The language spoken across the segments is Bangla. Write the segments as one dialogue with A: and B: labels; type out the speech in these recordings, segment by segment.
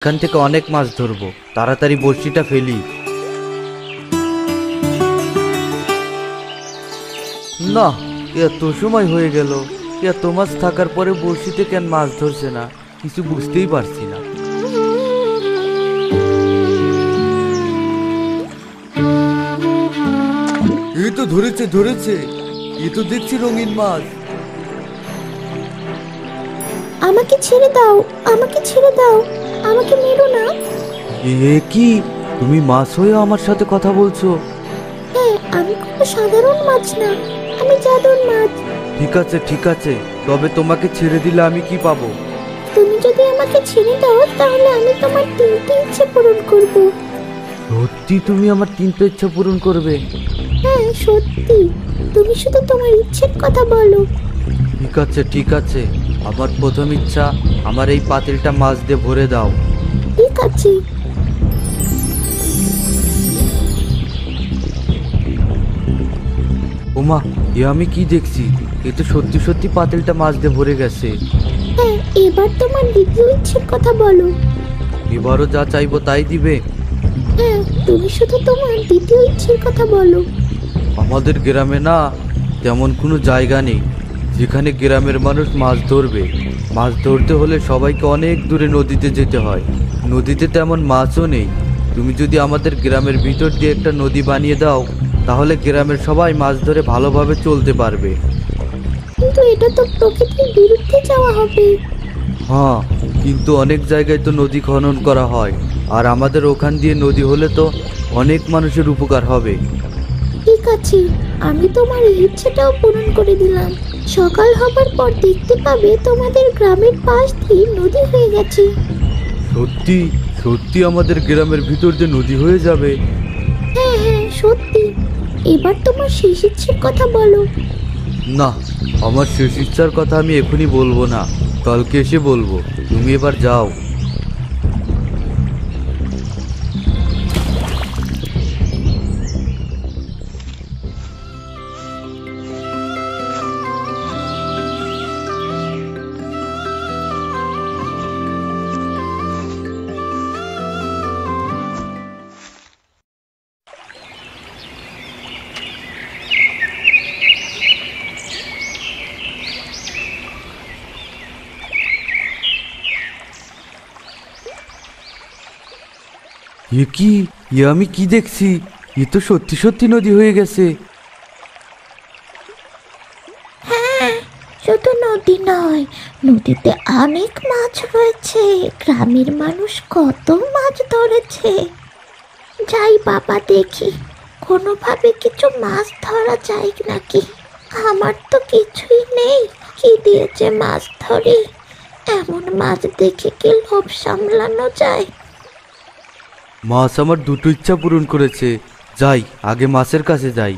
A: এখান থেকে অনেক মাছ ধরবো, তাড়াতাড়ি বড়শিটা ফেলি। না, এত সময় হয়ে গেল, এত মাছ থাকার পরে বড়শিতে কেন মাছ ধরছে না, কিছু বুঝতেই পারছি না। এই তো ধরেছে ধরেছে, এ তো দেখছি রঙিন মাছ।
B: আমাকে ছেড়ে দাও, আমাকে ছেড়ে দাও, আমাকে মেরো না।
A: এ কি, তুমি মাছ হয়ে আমার সাথে কথা বলছো?
B: হ্যাঁ, আমি কোনো সাধারণ মাছ না, আমি জাদুর মাছ।
A: ঠিক আছে ঠিক আছে, তবে তোমাকে ছেড়ে দিলে আমি কি পাবো?
B: তুমি যদি আমাকে ছেড়ে দাও তাহলে আমি তোমার 3টি ইচ্ছে পূরণ করব।
A: সত্যি তুমি আমার 3টা ইচ্ছা পূরণ করবে?
B: হ্যাঁ সত্যি, তুমি শুধু তোমার ইচ্ছের কথা বলো।
A: ঠিক আছে ঠিক আছে, আমার প্রথম ইচ্ছা, আমার এই পাতিলটা মাছ দিয়ে ভরে দাও।
B: ঠিক আছে।
A: ওমা, এ আমি কি দেখছি, এ তো সত্যি সত্যি পাতিলটা মাছ দিয়ে ভরে গেছে।
B: হ্যাঁ, এবার তোমার দ্বিতীয় ইচ্ছের কথা বলো।
A: এবারও যা চাইবো তাই দিবে?
B: হ্যাঁ, তুমি শুধু তোমার দ্বিতীয় ইচ্ছের কথা বলো।
A: আমাদের গ্রামে না তেমন কোনো জায়গা নেই যেখানে গ্রামের মানুষ মাছ ধরবে। মাছ ধরতে হলে সবাইকে অনেক দূরে নদীতে যেতে হয়, নদীতে তেমন মাছও নেই। তুমি যদি আমাদের গ্রামের ভিতর দিয়ে একটা নদী বানিয়ে দাও, তাহলে গ্রামের সবাই মাছ ধরে ভালোভাবে চলতে পারবে।
B: কিন্তু এটা তো প্রকৃতির বিরুদ্ধে যাওয়া হবে।
A: হ্যাঁ, কিন্তু অনেক জায়গায় তো নদী খনন করা হয়, আর আমাদের ওখান দিয়ে নদী হলে তো অনেক মানুষের উপকার হবে।
B: ঠিক আছে, আমি তোমার এই ইচ্ছেটাও পূরণ করে দিলাম। সকাল হবার পর দেখতে পাবে তোমাদের গ্রামের পাশ দিয়ে নদী হয়ে গেছে।
A: সত্যি সত্যি আমাদের গ্রামের ভিতর দিয়ে নদী হয়ে যাবে?
B: হ্যাঁ হ্যাঁ সত্যি। এবার তোমার শেষ ইচ্ছের কথা বলো।
A: না, আমার শেষ ইচ্ছার কথা আমি এখনই বলবো না, কালকে এসে বলবো। তুমি এবার যাও। এ কি, এ আমি কি দেখছি, এ তো সত্যি সত্যি নদী হয়ে গেছে।
B: হ্যাঁ, শুধু নদী নয়, নদীতে অনেক মাছ রয়েছে। গ্রামের মানুষ কত মাছ ধরেছে। যাই বাবা দেখি, কোনোভাবে কিছু মাছ ধরা যায় নাকি। আমার তো কিছুই নেই, কি দিয়েছে মাছ ধরি। এমন মাছ দেখে কি লোভ সামলানো যায়?
A: মাছ আমার দুটো ইচ্ছা পূরণ করেছে, যাই আগে মাছের কাছে যাই।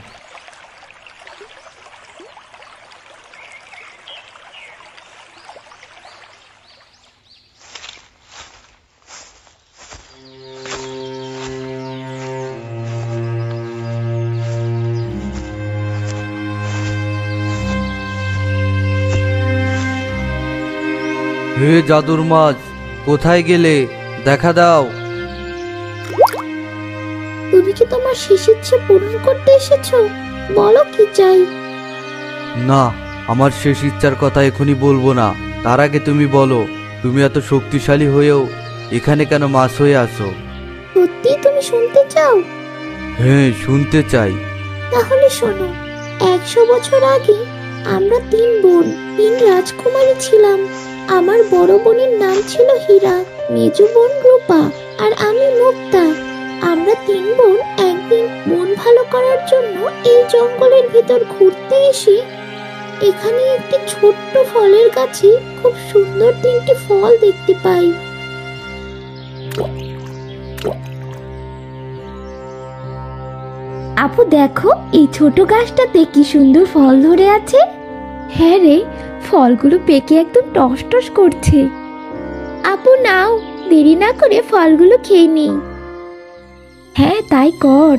A: হে জাদুর মাছ, কোথায় গেলে, দেখা দাও।
B: তুমি কি তোমার শেষ ইচ্ছে পূরণ করতে এসেছো? বলো কি চাই।
A: না, আমার শেষ ইচ্ছার কথা এখনই বলবো না, তার আগে তুমি বলো, তুমি এত শক্তিশালী হয়েও এখানে কেন মাছ হয়ে আছো?
B: সত্যি তুমি শুনতে চাও?
A: হ্যাঁ, শুনতে চাই।
B: তাহলে শোনো। 100 বছর আগে আমরা 3 বোন, 3 রাজকুমারী ছিলাম। আমার বড় বোনের নাম ছিল হীরা, মেজো বোন রূপা, আর আমি মুক্তা। আমরা 3 বোন একদিন মন ভালো করার জন্য এই জঙ্গলের ভিতর ঘুরতে এসে এখানে একটি ছোট্ট ফলের গাছে খুব সুন্দর 3টি ফল দেখতে পাই।
C: আপু দেখো, এই ছোট গাছটাতে কি সুন্দর ফল ধরে আছে। হ্যাঁ রে, ফলগুলো পেকে একদম টস টস করছে। আপু নাও, দেরি না করে ফলগুলো খেয়ে নিই। হ্যাঁ তাই কর।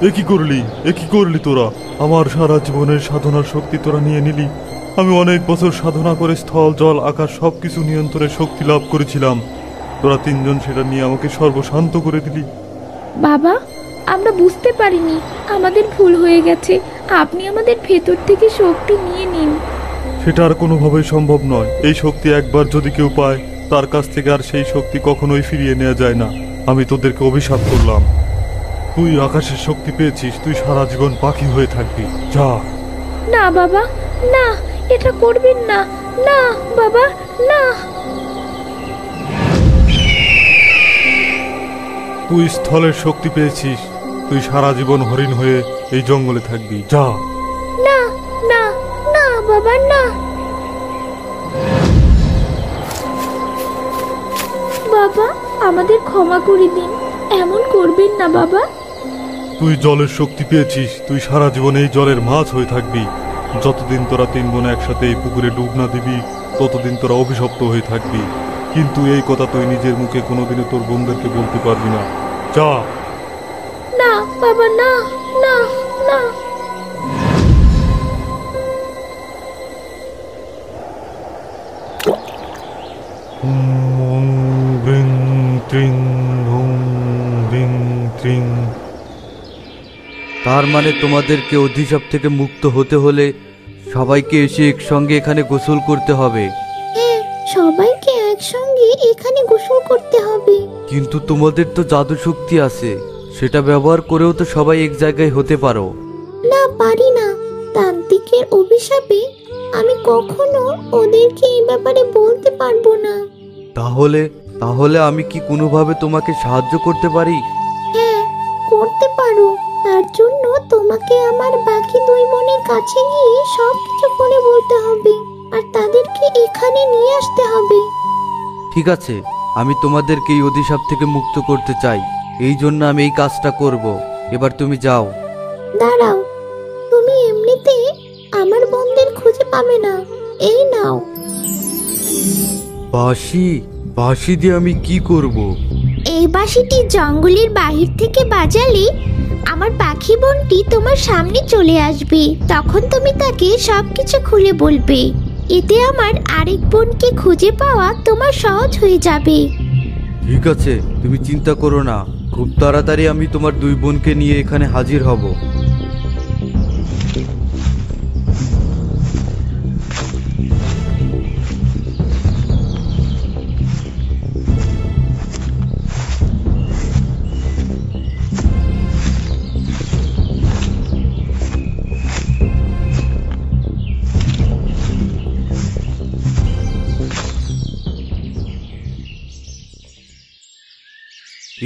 D: এ কি করলি তোরা? আমার সারা জীবনের সাধনার শক্তি তোরা নিয়ে নিলি। আমি অনেক বছর সাধনা করে স্থল জল আকাশ সবকিছু নিয়ন্ত্রণের শক্তি লাভ করেছিলাম। তোরা তিনজন সেটা নিয়ে আমাকে সর্বশান্ত করে দিলি।
C: বাবা, আমরা বুঝতে পারিনি, আমাদের ভুল হয়ে গেছে। আপনি আমাদের ভেতর থেকে শক্তি নিয়ে নিন।
D: সেটা আর কোনোভাবেই সম্ভব নয়। এই শক্তি একবার যদি কেউ পায়, তার কাছ থেকে আর সেই শক্তি কখনোই ফিরিয়ে নেওয়া যায় না। আমি তোদেরকে অভিশাপ করলাম। তুই আকাশের শক্তি পেয়েছিস, তুই সারা জীবন পাখি হয়ে থাকবি। যা।
C: না বাবা, না, এটা করবেন না। না বাবা, না।
D: তুই স্থলের শক্তি পেয়েছিস, তুই সারা জীবন হরিণ হয়ে এই জঙ্গলে থাকবি। যা।
C: না না না বাবা, না। বাবা, আমাদের ক্ষমা করে দিন, এমন করবেন না বাবা।
D: তুই জলের শক্তি পেয়েছিস, তুই সারা জীবন এই জলের মাছ হয়ে থাকবি। যতদিন তোরা তিন বোন একসাথে এই পুকুরে ডুব না দিবি, ততদিন তোরা অভিশপ্ত হয়ে থাকবি। কিন্তু এই কথা তুই নিজের মুখে কোনোদিনও তোর বোনদেরকে বলতে পারবি না। যা।
C: না বাবা, না না না।
D: ওম ব্রিং ত্রিং ওম ব্রিং ত্রিং।
A: তার মানে তোমাদেরকে অভিশাপ থেকে মুক্ত হতে হলে সবাইকে এসে একসঙ্গে এখানে গোসল করতে হবে।
B: হ্যাঁ, সবাইকে একসঙ্গে এখানে গোসল করতে হবে।
A: কিন্তু তোমাদের তো জাদু শক্তি আছে, সেটা ব্যবহার করেও তো সবাই এক জায়গায় হতে পারো।
B: না, পারি না। তান্ত্রিকের অভিশাপে আমি কখনো ওদেরকে এই ব্যাপারে বলতে পারবো না।
A: তাহলে তাহলে আমি কি কোনোভাবে তোমাকে সাহায্য করতে পারি?
B: হ্যাঁ, করতে পারো। তার জন্য তোমাকে আমার বাকি দুই বোনের কাছে গিয়ে সবকিছু করে বলতে হবে, আর তাদেরকে এখানে নিয়ে আসতে হবে।
A: ঠিক আছে, আমি তোমাদেরকে এই অভিশাপ থেকে মুক্ত করতে চাই, এই জন্য আমি এই কাজটা করব। এবার তুমি যাও।
B: দাঁড়াও, তুমি এমনিতে আমার বোনদের খুঁজে পাবে না। এই নাও।
A: বাঁশি বাঁশি দিয়ে আমি কি করব?
B: এই বাঁশিটি জঙ্গলের বাহির থেকে বাজালে আমার পাখি বোনটি তোমার সামনে চলে আসবে। তখন তুমি তাকে সবকিছু খুলে বলবে। এতে আমার আরেক বোনকে খুঁজে পাওয়া তোমার সহজ হয়ে যাবে।
A: ঠিক আছে, তুমি চিন্তা করো না, খুব তাড়াতাড়ি আমি তোমার দুই বোনকে নিয়ে এখানে হাজির হব।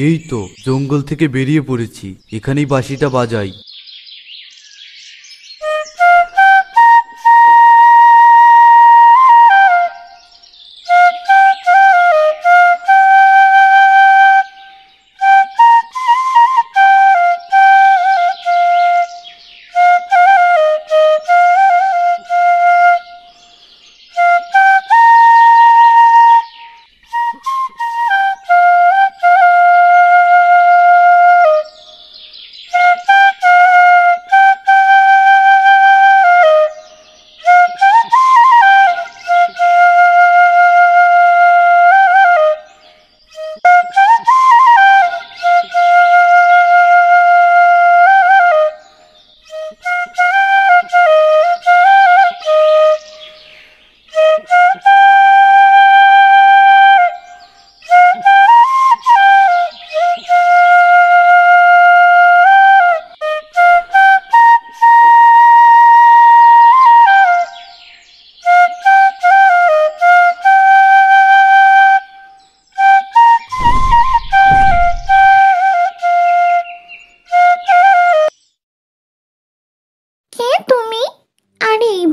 A: এই তো জঙ্গল থেকে বেরিয়ে পড়েছি, এখানেই বাঁশিটা বাজাই।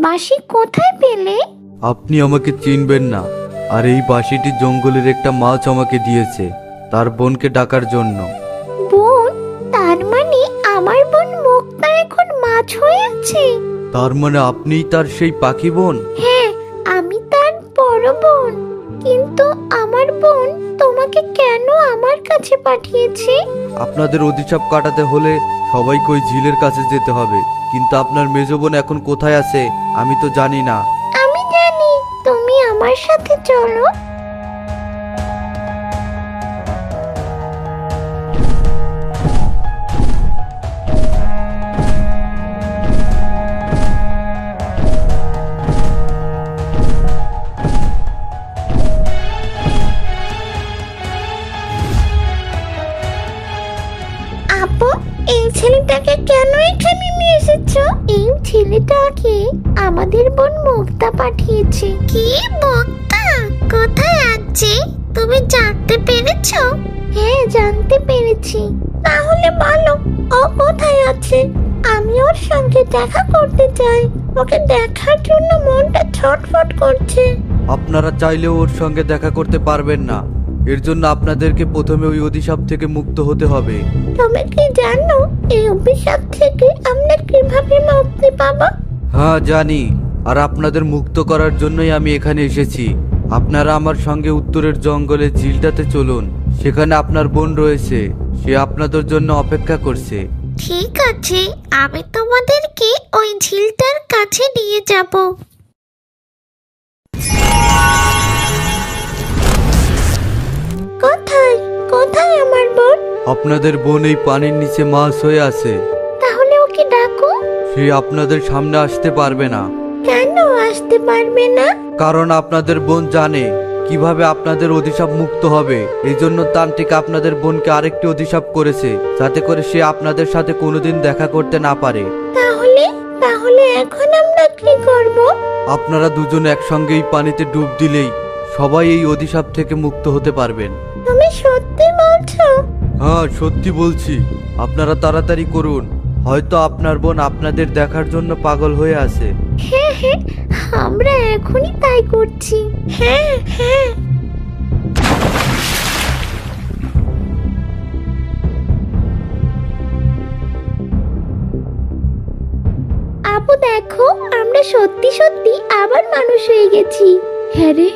B: বাঁশি কোথায় পেলে?
A: আপনি আমাকে চিনবেন না, আর এই বাঁশিটি জঙ্গলের একটা মাছ আমাকে দিয়েছে তার বোনকে ডাকার জন্য।
B: বোন? তার মানে আমার বোন মুক্তা এখন মাছ হয়ে আছে?
A: তার মানে আপনিই তার সেই পাখি বোন?
B: হ্যাঁ, আমি তার বড় বোন। কিন্তু আমার বোন তোমাকে কেন আমার কাছে পাঠিয়েছে?
A: আপনাদের অভিশাপ কাটাতে হলে সবাইকে ওই ঝিলের কাছে যেতে হবে, কিন্তু আপনার মেজো বোন এখন কোথায় আছে আমি তো জানি না।
B: আমি জানি, তুমি আমার সাথে চলো। আপু, এই ছেলেটাকে কেন এখানে নিয়ে এসেছো? এই ছেলেটাকে আমাদের বোন মুক্তা পাঠিয়েছে। কি মুক্তা কোথায় আছে তুমি জানতে পেরেছো? হ্যাঁ, জানতে পেরেছি। তাহলে বলো ও কোথায় আছে? আমি ওর সঙ্গে দেখা করতে চাই। ওকে দেখার জন্য মনটা ছটফট করছে।
A: আপনারা চাইলেও ওর সঙ্গে দেখা করতে পারবেন না। এর জন্য আপনাদেরকে প্রথমে ওই অভিশাপ থেকে মুক্ত হতে হবে।
B: তুমি কি জানো এই অভিশাপ থেকে আমরা কিভাবে মুক্তি পাবো?
A: হ্যাঁ জানি, আর আপনাদের মুক্ত করার জন্যই আমি এখানে এসেছি। আপনারা আমার সঙ্গে উত্তরের জঙ্গলে ঝিলটাতে চলুন। সেখানে আপনার বোন রয়েছে, সে আপনাদের জন্য অপেক্ষা করছে।
B: ঠিক আছে, আমি তোমাদেরকে ওই ঝিলটার কাছে নিয়ে যাব। কোথায় কোথায় আমার বোন?
A: আপনাদের বোন এই পানির নিচে মাছ হয়ে আছে।
B: তাহলে ওকে ডাকো।
A: সে আপনাদের সামনে আসতে পারবে না।
B: কেন আসতে পারবে না?
A: কারণ আপনাদের বোন জানে কিভাবে আপনাদের অভিশাপ মুক্ত হবে। এই জন্য তান্ত্রিক আপনাদের বোনকে আরেকটি অভিশাপ করেছে, যাতে করে সে আপনাদের সাথে কোনোদিন দেখা করতে না পারে।
B: তাহলে তাহলে এখন আমরা কি করব?
A: আপনারা দুজন একসঙ্গে এই পানিতে ডুব দিলেই সবাই এই অভিশাপ থেকে মুক্ত হতে পারবেন।
B: তুমি সত্যি বলছো?
A: হ্যাঁ সত্যি বলছি। আপনারা তাড়াতাড়ি করুন, হয়তো আপনার বোন আপনাদের দেখার জন্য পাগল হয়ে আছে।
B: হ্যাঁ হ্যাঁ, আমরা এখনই তাই করছি। হ্যাঁ হ্যাঁ। আপু দেখো, আমরা সত্যি সত্যি আবার মানুষ হয়ে গেছি।
C: হ্যাঁ রে,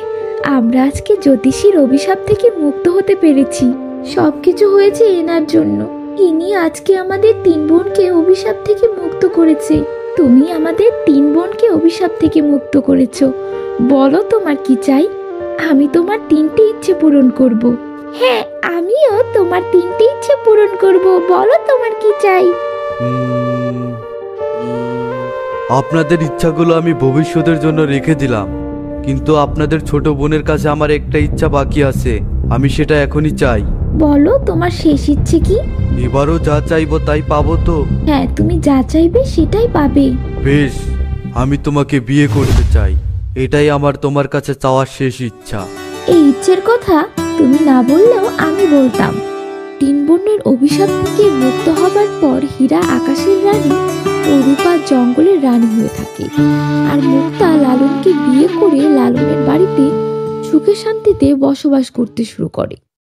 C: আমরা আজকে জ্যোতিষীর অভিশাপ থেকে মুক্ত হতে পেরেছি। সবকিছু হয়েছে এনার জন্য। ইনি আজকে আমাদের 3 বোনকে অভিশাপ থেকে মুক্ত করেছে। তুমি আমাদের 3 বোনকে অভিশাপ থেকে মুক্ত করেছো। বলো তোমার কি চাই? আমি তোমার 3টে ইচ্ছে পূরণ করব। হ্যাঁ, আমিও তোমার 3টে ইচ্ছে পূরণ করব। বলো তোমার কি চাই?
A: আপনাদের ইচ্ছাগুলো আমি ভবিষ্যতের জন্য রেখে দিলাম, কিন্তু আপনাদের ছোট বোনের কাছে আমার একটা ইচ্ছা বাকি আছে। আমি সেটা এখনই চাই।
C: বলো তোমার শেষ ইচ্ছে কি?
A: এবারও যা চাইবো তাই পাবো তো?
C: হ্যাঁ, তুমি যা চাইবে সেটাই পাবে।
A: বেশ, আমি তোমাকে বিয়ে করতে চাই। এটাই আমার তোমার কাছে চাওয়ার শেষ ইচ্ছা।
C: এই ইচ্ছের কথা তুমি না বললেও আমি বলতাম। 3 বোনের অভিশাপ থেকে মুক্ত হবার পর হীরা আকাশের রানী ও রূপা জঙ্গলের রানী হয়ে থাকে। আর মুক্তা লালনকে বিয়ে করে লালনের বাড়িতে সুখে শান্তিতে বসবাস করতে শুরু করে।